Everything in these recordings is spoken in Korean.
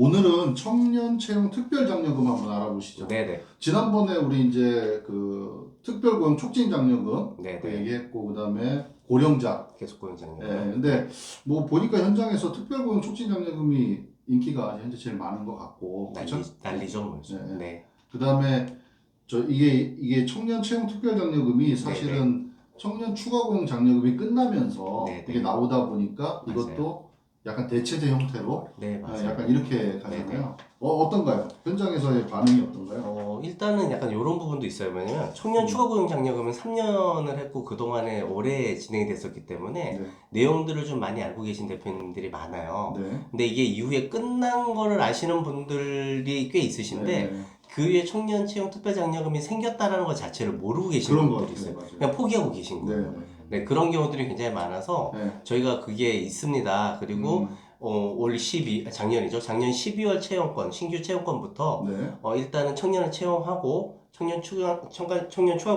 오늘은 청년 채용 특별 장려금 한번 알아보시죠. 네네. 지난번에 우리 이제 그 특별 고용 촉진 장려금 네네. 그 얘기했고 그다음에 고령자. 계속 고용장려. 예, 근데 뭐 보니까 현장에서 특별 고용 촉진 장려금이 인기가 현재 제일 많은 것 같고. 그쵸? 난리죠, 뭐. 네. 네. 그다음에 이게 청년 채용 특별 장려금이 사실은 청년 추가 고용 장려금이 끝나면서 네네. 이게 나오다 보니까 맞아요. 이것도 약간 대체제 형태로 네, 맞아요. 약간 이렇게 가잖아요. 네네. 어떤가요? 현장에서의 반응이 어떤가요? 일단은 약간 이런 부분도 있어요. 왜냐면 청년 추가 고용 장려금은 3년을 했고 그동안에 오래 진행이 됐었기 때문에 네. 내용들을 좀 많이 알고 계신 대표님들이 많아요. 네. 근데 이게 이후에 끝난 거를 아시는 분들이 꽤 있으신데 네. 그 위에 청년 채용 특별 장려금이 생겼다라는 것 자체를 모르고 계신 그런 것 분들이 같아요. 있어요. 맞아요. 그냥 포기하고 계신 네. 거예요. 네, 그런 경우들이 굉장히 많아서 네. 저희가 그게 있습니다. 그리고 올 작년이죠. 작년 12월 채용권, 신규 채용권부터 네. 일단은 청년을 채용하고 청년 추가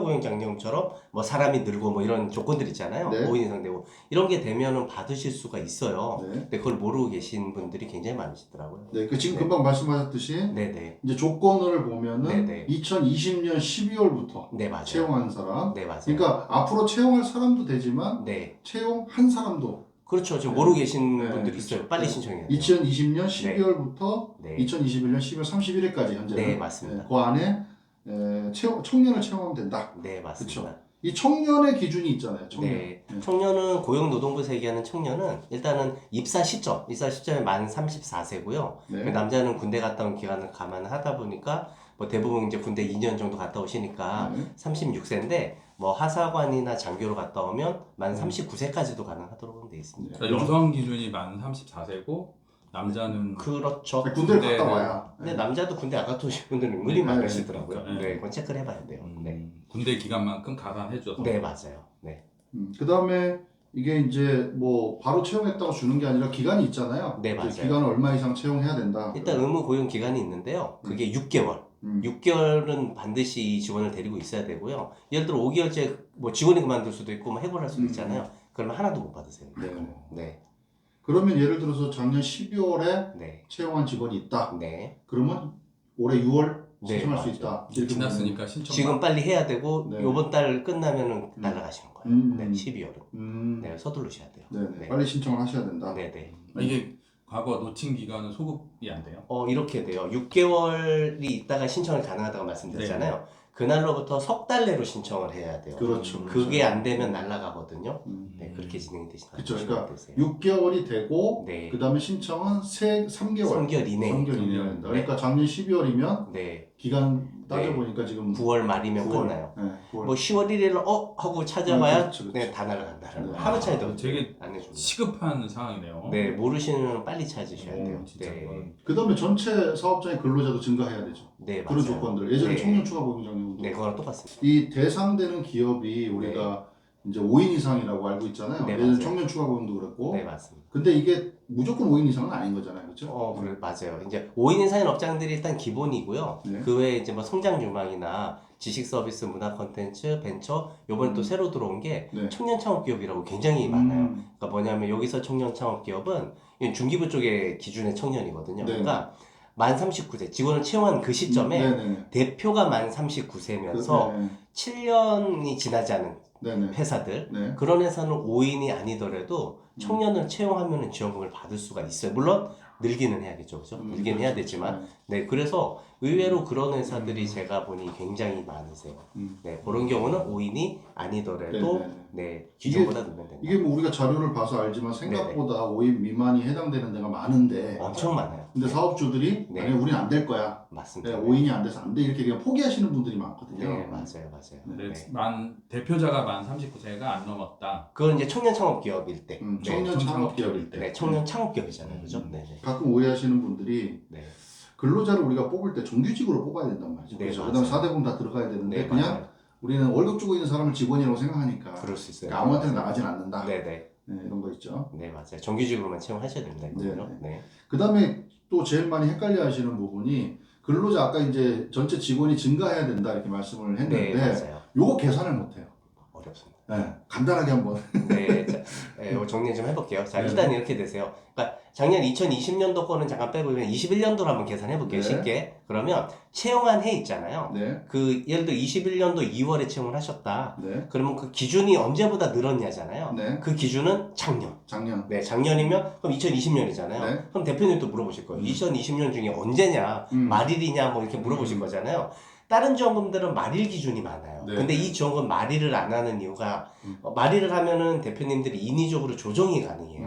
고용 장려금처럼 뭐 사람이 늘고 뭐 이런 조건들 있잖아요. 네. 5인 이상 되고 이런 게 되면은 받으실 수가 있어요. 네. 근데 그걸 모르고 계신 분들이 굉장히 많으시더라고요. 네. 그 지금 네. 금방 말씀하셨듯이 네네. 이제 조건을 보면은 네네. 2020년 12월부터 네, 맞아요. 채용한 사람. 네, 맞아요. 그러니까 앞으로 채용할 사람도 되지만 네. 채용한 사람도 그렇죠. 지금 모르고 계신 네, 분들이 그렇죠. 있어요. 빨리 네. 신청해야 돼요. 2020년 12월부터 네. 2021년 12월 31일까지 현재는 네, 맞습니다. 그 안에 청년을 채용하면 된다. 네, 맞습니다. 그렇죠. 이 청년의 기준이 있잖아요. 청년. 네. 청년은 고용노동부에서 얘기하는 청년은 일단은 입사 시점에 만 34세고요. 네. 남자는 군대 갔다 온 기간을 감안하다 보니까 뭐 대부분 이제 군대 2년 정도 갔다 오시니까 네. 36세인데 뭐 하사관이나 장교로 갔다 오면 만 39세까지도 가능하도록 돼 있습니다. 네. 그러니까 여성 기준이 만 34세고 남자는 그렇죠. 군대를 갔다 군대는- 와야. 근데 남자도 군대 안 갔다 오신 분들은 은근히 네. 많으시더라고요. 네. 네, 그건 체크를 해봐야 돼요. 네. 군대 기간만큼 가산해줘서 네, 맞아요. 네. 그 다음에 이게 이제 뭐 바로 채용했다고 주는 게 아니라 기간이 있잖아요. 네, 맞아요. 기간을 얼마 이상 채용해야 된다. 일단 의무 고용 기간이 있는데요. 그게 6개월. 6개월은 반드시 이 직원을 데리고 있어야 되고요. 예를 들어 5개월째 뭐 직원이 그만둘 수도 있고 뭐 해고를 할 수도 있잖아요. 그러면 하나도 못 받으세요. 네. 네. 그러면 예를 들어서 작년 12월에 네. 채용한 직원이 있다. 네. 그러면 올해 6월 네, 신청할 수 맞아요. 있다. 이제 지났으니까 신청. 지금 빨리 해야 되고 네. 요번 달 끝나면은 날아가시는 거예요. 네, 12월은. 네, 서두르셔야 돼요. 네, 네. 빨리 신청을 하셔야 된다. 네, 네. 이게 과거 노칭 기간은 소급이 안 돼요? 이렇게 돼요. 6개월이 있다가 신청을 가능하다고 말씀드렸잖아요. 그날로부터 석 달 내로 신청을 해야 돼요. 그렇죠. 그게 안 되면 날아가거든요. 네, 그렇게 진행이 되시나요? 그렇죠. 그러니까 6개월이 되고 네. 그 다음에 신청은 3개월. 3개월 이내. 3개월 이내에 한다. 그러니까 작년 12월이면 네. 기간 따져보니까 지금 9월 말이면 9월. 끝나요. 네, 9월. 뭐 10월 1일 하고 찾아봐야 그렇죠, 그렇죠. 네, 다 날아간다는 네. 거. 하루 차이도 되게 안 해줍니다. 시급한 상황이네요. 네, 모르시면 빨리 찾으셔야 오, 돼요. 진짜 네. 그건. 그 다음에 전체 사업장의 근로자도 증가해야 되죠. 네, 그런 맞아요. 조건들. 예전에 네. 청년 추가 고용장려금도. 네, 그거랑 똑같습니다. 이 대상되는 기업이 우리가 이제 5인 이상이라고 알고 있잖아요. 네, 예전 맞아요. 청년 추가 고용도 그랬고. 네, 맞습니다. 근데 이게 무조건 5인 이상은 아닌 거잖아요. 그렇죠? 그래, 맞아요. 이제 5인 이상인 업장들이 일단 기본이고요. 네. 그 외에 이제 뭐 성장 유망이나 지식 서비스, 문화 콘텐츠, 벤처, 요번에 또 새로 들어온 게 네. 청년 창업 기업이라고 굉장히 많아요. 그러니까 뭐냐면 여기서 청년 창업 기업은 이건 중기부 쪽의 기준의 청년이거든요. 네. 그러니까 만 39세 직원을 채용한 그 시점에 네네. 대표가 만 39세면서 7년이 지나지 않은 네네. 회사들 네. 그런 회사는 5인이 아니더라도 청년을 채용하면 지원금을 받을 수가 있어요. 물론 늘기는 해야겠죠, 그죠? 늘기는 해야 되지만, 네, 그래서 의외로 그런 회사들이 제가 보니 굉장히 많으세요. 네, 그런 경우는 5인이 아니더라도, 네, 기존보다 늘면 된다. 이게 뭐 우리가 자료를 봐서 알지만 생각보다 5인 미만이 해당되는 데가 많은데 엄청 많아요. 근데 사업주들이 네. 아니 우리는 안 될 거야. 맞습니다. 5인이 안 돼서 안 돼. 이렇게 그냥 포기하시는 분들이 많거든요. 네, 맞아요, 맞아요. 근데 네. 대표자가 만 39세가 안 넘었다. 그건 이제 청년 창업 기업일 때. 청년 창업 기업일 때. 네, 청년 창업 기업이잖아요, 그죠? 네, 네. 가끔 오해하시는 분들이 네. 근로자를 우리가 뽑을 때 정규직으로 뽑아야 된단 말이죠. 네, 그렇죠? 맞아요. 그다음 4대보험 다 들어가야 되는데 네, 그냥 맞아요. 우리는 월급 주고 있는 사람을 직원이라고 생각하니까 그럴 수 있어요. 그러니까 아무한테나 나가진 않는다. 네, 네. 네, 이런 거 있죠. 네, 맞아요. 정규직으로만 채용하셔야 됩니다, 이거요. 네. 네. 그다음에 또 제일 많이 헷갈려 하시는 부분이 근로자 아까 이제 전체 직원이 증가해야 된다 이렇게 말씀을 네, 했는데 맞아요. 요거 계산을 못 해요. 어렵습니다. 네, 간단하게 한번. 네, 이거 정리 좀 해볼게요. 자, 일단 이렇게 되세요. 그러니까 작년 2020년도 거는 잠깐 빼보면 21년도로 한번 계산해볼게요. 네. 쉽게. 그러면 채용한 해 있잖아요. 네. 그 예를 들어 21년도 2월에 채용을 하셨다. 네. 그러면 그 기준이 언제보다 늘었냐잖아요. 네. 그 기준은 작년. 작년. 네, 작년이면 그럼 2020년이잖아요. 네. 그럼 대표님도 물어보실 거예요. 2020년 중에 언제냐, 말일이냐 뭐 이렇게 물어보실 거잖아요. 다른 지원금들은 말일 기준이 많아요. 네. 근데 이 지원금 말일을 안 하는 이유가 말일을 하면은 대표님들이 인위적으로 조정이 가능해요.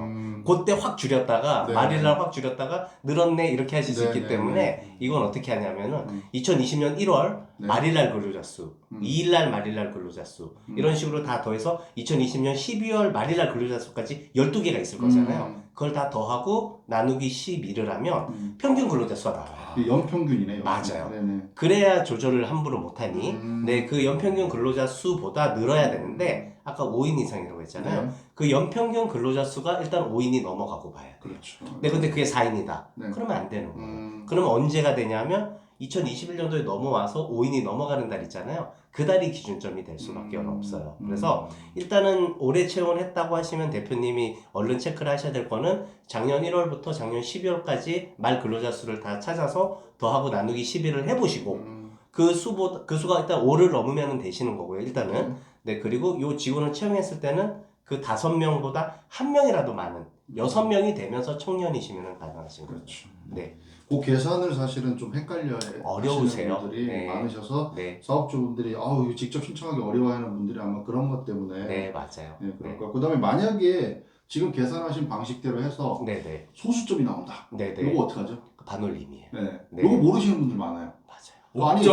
그때 확 줄였다가 네. 말일을 확 줄였다가 늘었네 이렇게 하실 수 네, 있기 네, 때문에 네. 이건 어떻게 하냐면은 2020년 1월 네. 말일날 근로자 수, 2일날 말일날 근로자 수 이런 식으로 다 더해서 2020년 12월 말일날 근로자 수까지 12개가 있을 거잖아요. 그걸 다 더하고 나누기 12를 하면 평균 근로자 수가 나와요. 연평균이네요. 맞아요. 네네. 그래야 조절을 함부로 못하니 네, 그 연평균 근로자 수보다 늘어야 되는데 아까 5인 이상이라고 했잖아요. 네. 그 연평균 근로자 수가 일단 5인이 넘어가고 봐야 돼요. 그렇죠. 네, 근데 그게 4인이다. 네. 그러면 안 되는 거예요. 그러면 언제가 되냐면 2021년도에 넘어와서 5인이 넘어가는 달 있잖아요. 그 달이 기준점이 될 수밖에 없어요. 그래서 일단은 올해 채용을 했다고 하시면 대표님이 얼른 체크를 하셔야 될 거는 작년 1월부터 작년 12월까지 말 근로자 수를 다 찾아서 더하고 나누기 12를 해보시고 그 수가 일단 5를 넘으면 되시는 거고요. 일단은 네, 그리고 요 직원을 채용했을 때는 그 5명보다 1명이라도 많은 6명이 되면서 청년이시면 가능하신 거죠. 그렇죠. 네. 그 계산을 사실은 좀 헷갈려 어려우세요. 하시는 분들이 네. 많으셔서 네. 사업주분들이 아우 이거 직접 신청하기 어려워하는 분들이 아마 그런 것 때문에 네, 맞아요. 네, 그럴 거. 그다음에 만약에 지금 계산하신 방식대로 해서 네, 네. 소수점이 나온다. 네, 네. 이거 어떡하죠? 반올림이에요. 네. 네. 이거 모르시는 분들 많아요. 맞아요. 아니,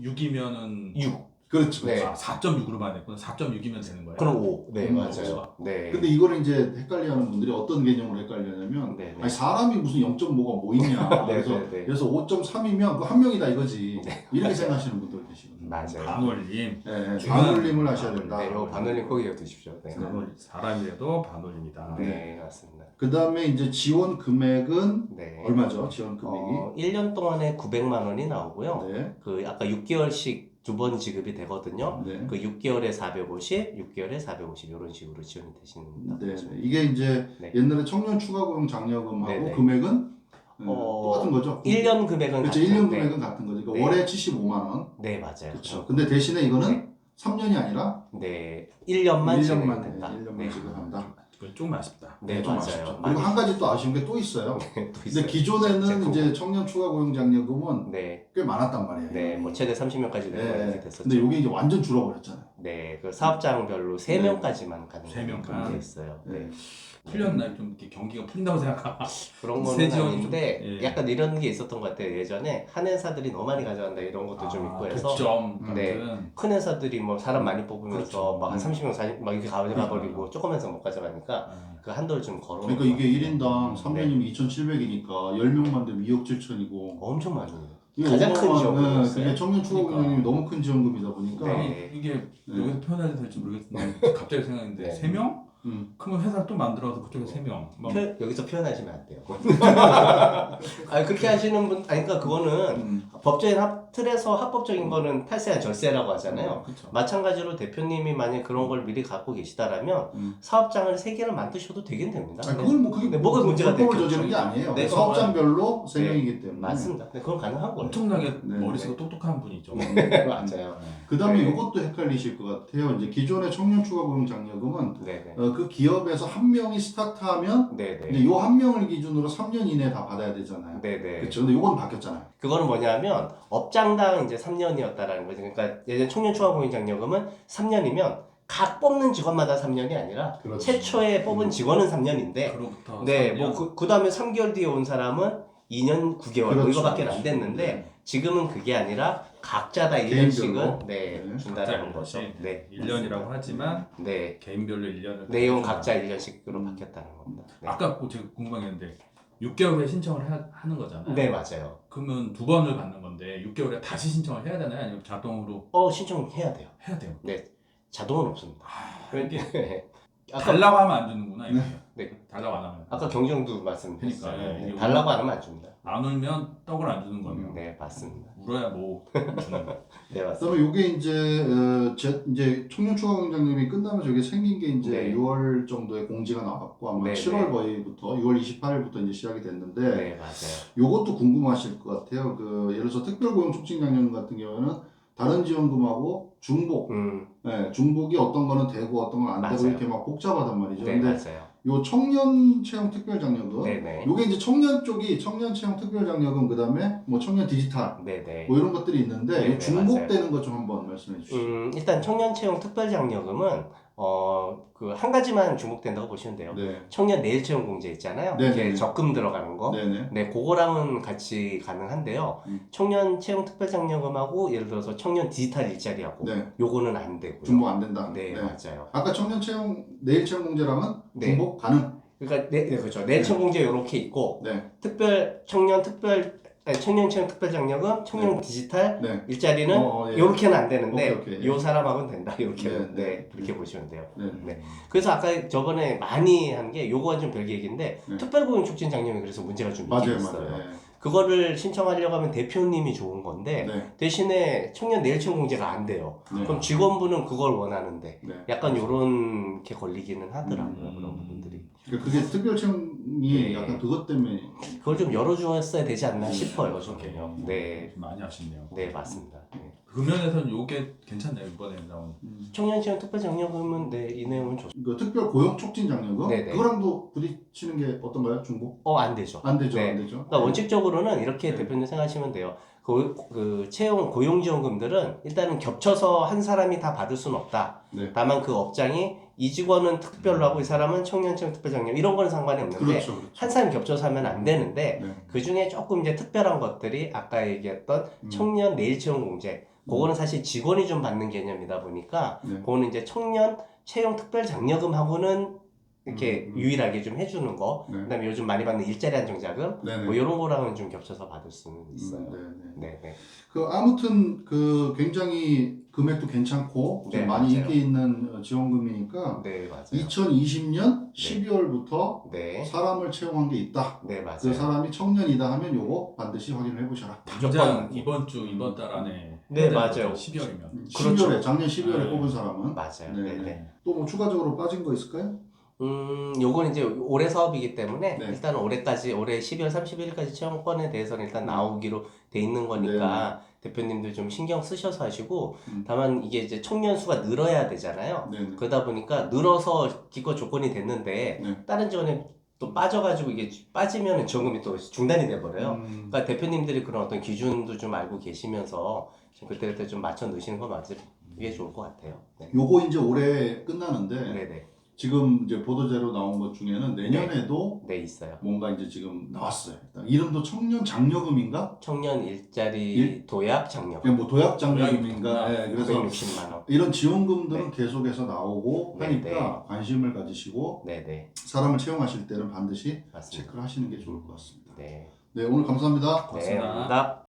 5.6이면은 6. 그렇죠. 네. 4.6으로 봐야 되구나. 4.6이면 되는 거예요. 그럼 5. 네, 맞아요. 그렇죠. 네. 근데 이거를 이제 헷갈려하는 분들이 어떤 개념으로 헷갈려냐면 네, 네. 아니 사람이 무슨 0.5가 뭐 있냐. 네, 그래서 네, 네. 그래서 5.3이면 그 한 명이다 이거지. 이렇게 맞아요. 생각하시는 분들 계시거든요. 맞아요. 반올림. 네, 중요한 반올림을 하셔야 된다. 네, 이거 반올림 꼭 이어 드십시오. 네. 반올림. 사람이라도 반올림이다. 네, 맞습니다. 그다음에 이제 지원 금액은 네. 얼마죠? 지원 금액이? 1년 동안에 900만 원이 나오고요. 네. 그 아까 6개월씩 2번 지급이 되거든요. 네. 그 6개월에 450, 6개월에 450 이런 식으로 지원이 되신다. 네. 이게 이제 네. 옛날에 청년 추가 고용 장려금하고 네, 네. 금액은 똑같은 거죠? 1년 금액은 그렇죠. 같은 1년 네. 금액은 같은 거죠. 그러니까 네. 월에 75만 원. 네, 맞아요. 그렇죠. 근데 대신에 이거는 3년이 아니라 네, 1년만 지급이 1년만 된다. 1년만 네. 지급한다. 그건 조금 아쉽다. 네, 좀 맞아요. 아쉽죠. 많이 그리고 한 가지 또 아쉬운 게 또 있어요. 또 근데 있어요. 기존에는 제품. 이제 청년 추가 고용 장려금은 네, 꽤 많았단 말이에요. 네, 뭐 최대 30명까지 되는 거 이렇게 네. 됐었죠. 근데 이게 이제 완전 줄어버렸잖아요. 네, 그 사업장별로 3명까지만 가능한 3명까지. 게 있어요. 네. 풀렸나요? 좀 이렇게 경기가 풀린다고 생각하나? 그런 거는 세 지원이 아닌데 좀, 예. 약간 이런 게 있었던 것 같아요. 예전에 한 회사들이 너무 많이 가져간다 이런 것도 좀 있고 해서 독점 네. 같은. 큰 회사들이 뭐 사람 많이 뽑으면서 그렇죠. 막 한 30명, 40명 막 이렇게 가져가버리고 조금 회사 못 가져가니까 네. 그 한도를 좀 걸어. 그러니까 이게 1인당 3년이면 2,700이니까 10명만 되면 2억 7천이고 엄청 많이. 이게 가장 큰 어마어마한, 지원금이었어요. 그게 청년 추가 그러니까. 고용이 너무 큰 지원금이다 보니까 네. 이게 네. 여기서 표현해도 될지 모르겠는데 갑자기 생각했는데 네. 3명? 음. 그러면 회사를 또 만들어서 그쪽에 3명. 여기서 표현하시면 안 돼요. 아 그렇게 하시는 분, 아니 그러니까 그거는 법적인 틀에서 합법적인 거는 탈세한 절세라고 하잖아요. 그렇죠. 마찬가지로 대표님이 만약 그런 걸 미리 갖고 계시다라면 사업장을 3개를 만드셔도 되긴 됩니다. 아니, 그건 뭐 그게 네, 뭐가 문제가 불법을 됐겠죠. 저지른 게 아니에요. 네, 사업장별로 네. 3명이기 때문에. 맞습니다. 네, 그건 가능한 거예요. 엄청나게 네. 머릿속이 똑똑한 분이죠. 맞아요. 그다음에 네. 이것도 헷갈리실 것 같아요. 이제 기존의 청년 추가 고용 장려금은 네네. 그 기업에서 한 명이 스타트하면 네네. 이제 요 한 명을 기준으로 3년 이내에 다 받아야 되잖아요. 네네. 그렇죠. 근데 요건 바뀌었잖아요. 그거는 뭐냐면 업장당 이제 3년이었다라는 거죠. 그러니까 예전 청년 추가 고용 장려금은 3년이면 각 뽑는 직원마다 3년이 아니라 그렇죠. 최초에 뽑은 직원은 3년인데 그로부터 네, 3년. 뭐 그 다음에 3개월 뒤에 온 사람은 2년 9개월 뭐 그렇죠. 이거밖에 안 됐는데 네. 지금은 그게 아니라 각자 다 개인별로. 1년씩은 네, 네. 준다라는 각자 거죠. 네. 1년이라고 하지만 네. 개인별로 1년을 내용 각자 1년씩으로 바뀌었다는 겁니다. 네. 아까 제가 궁금한 게 있는데 6개월에 신청을 하는 거잖아요. 네, 맞아요. 그러면 2번을 받는 건데 6개월에 다시 신청을 해야 되나요? 아니면 자동으로 신청해야 돼요. 해야 돼요? 네. 자동은 없습니다. 이게 달라고 하면 안 주는구나 이게. 네. 달라고 안 하면. 아까 경정도 말씀드렸어요. 그러니까, 네. 이게 달라고 안 하면 안 줍니다. 안 울면 떡을 안 주는 거네요. 네, 맞습니다. 울어야 뭐 주는 거. 네, 맞습니다. 그다음에 요게 이제 청년 추가 공장님이 끝나면 저게 생긴 게 이제 네. 6월 정도에 공지가 나왔고 아마 네, 7월 네. 거의부터 6월 28일부터 이제 시작이 됐는데 네, 맞아요. 요것도 궁금하실 것 같아요. 예를 들어서 특별고용촉진장려금 같은 경우는 다른 지원금하고 중복, 네, 중복이 어떤 거는 되고 어떤 건 안 되고 맞아요. 이렇게 막 복잡하단 말이죠. 네, 근데 맞아요. 요 청년 채용 특별장려금, 네네. 요게 이제 청년 쪽이 청년 채용 특별장려금 그다음에 뭐 청년 디지털 네네. 뭐 이런 것들이 있는데 네네, 요 중복되는 것 좀 한번 말씀해 주시죠. 일단 청년 채용 특별장려금은 그 한 가지만 주목된다고 보시면 돼요. 네, 청년 내일 채용 공제 있잖아요. 네네. 이게 적금 들어가는 거. 네네. 네, 그거랑은 같이 가능한데요. 청년 채용 특별장려금하고 예를 들어서 청년 디지털 일자리하고 네. 요거는 안 되고요. 중복 안 된다. 네, 맞아요. 아까 청년 채용 내일 채용 공제랑은 네. 중복 가능. 그러니까 네, 그렇죠. 내일 채용 공제 이렇게 있고 네, 청년 채용 특별장려금, 청년 디지털 네, 일자리는 예. 요렇게는 안 되는데 오케이, 오케이. 요 사람하고는 된다. 이렇게 네, 그렇게 보시면 돼요. 네. 네. 그래서 아까 저번에 많이 한 게 요거는 좀 별 얘기인데 네. 특별고용촉진장려금이 그래서 문제가 좀 있긴 맞아요, 있어요. 맞아요. 그거를 신청하려고 하면 대표님이 좋은 건데 네, 대신에 청년 내일 채용 공제가 안 돼요. 네. 그럼 직원분은 그걸 원하는데 네. 약간 요런 게 걸리기는 하더라고요. 그런 부분들이. 그러니까 그게 특별 채용이 네. 약간 그것 때문에 그걸 좀 열어주었어야 되지 않나 싶어요, 저는요. 네, 좀 많이 아쉽네요. 네 맞습니다. 네. 그 면에서는 요게 괜찮네요 이번에 나온. 청년 채용 특별장려금은 네, 이 내용은 좋습니다. 그 특별 고용 촉진 장려금 네네. 그거랑도 부딪히는 게 어떤가요? 중복? 안 되죠. 안 되죠, 네. 안 되죠. 그러니까 원칙적으로는 이렇게 네. 대표님 생각하시면 돼요. 그 채용 고용지원금들은 일단은 겹쳐서 한 사람이 다 받을 수는 없다. 네. 다만 그 업장이 이 직원은 특별로 하고 이 사람은 청년 채용 특별장려 이런 거는 상관이 없는데 그렇죠, 그렇죠. 한 사람이 겹쳐서 하면 안 되는데 네. 그 중에 조금 이제 특별한 것들이 아까 얘기했던 청년 내일 채용 공제 그거는 사실 직원이 좀 받는 개념이다 보니까 네. 그거는 이제 청년 채용 특별장려금하고는 이렇게 유일하게 좀 해주는 거 네. 그다음에 요즘 많이 받는 일자리 안정자금 네네. 뭐 이런 거랑은 좀 겹쳐서 받을 수는 있어요. 네네. 네. 아무튼 굉장히 금액도 괜찮고 좀 네, 많이 맞아요. 인기 있는 지원금이니까 네, 맞아요. 2020년 12월부터 네. 사람을 채용한 게 있다. 네, 맞아요. 그 사람이 청년이다 하면 요거 반드시 확인을 해보셔라. 당장 이번 달 안에. 네, 맞아요. 12월이면. 12월에 작년 12월에 네. 뽑은 사람은 맞아요. 네. 네. 또 뭐 추가적으로 빠진 거 있을까요? 요건 이제 올해 사업이기 때문에 네. 일단 올해 12월 31일까지 채용권에 대해서는 일단 나오기로 돼 있는 거니까 대표님들 좀 신경 쓰셔서 하시고 다만 이게 이제 청년 수가 늘어야 되잖아요. 네. 그러다 보니까 늘어서 기껏 조건이 됐는데 네. 다른 지원에 또 빠져가지고 이게 빠지면 지원금이 또 중단이 돼버려요. 그러니까 대표님들이 그런 어떤 기준도 좀 알고 계시면서 좀 그때그때 좀 맞춰 넣으시는 거 맞으면 이게 좋을 것 같아요. 네. 요거 이제 올해 끝나는데 네네. 지금 이제 보도자료 나온 것 중에는 내년에도 네, 있어요. 뭔가 이제 지금 나왔어요. 일단 이름도 청년 장려금인가? 청년 일자리 도약 장려금. 그냥 뭐 도약 장려금인가? 도약이구나. 네, 그래서 960만 원. 이런 지원금들은 계속해서 나오고 네, 하니까 관심을 가지시고 네네. 사람을 채용하실 때는 반드시 맞습니다. 체크를 하시는 게 좋을 것 같습니다. 네. 네, 오늘 감사합니다. 네, 감사합니다.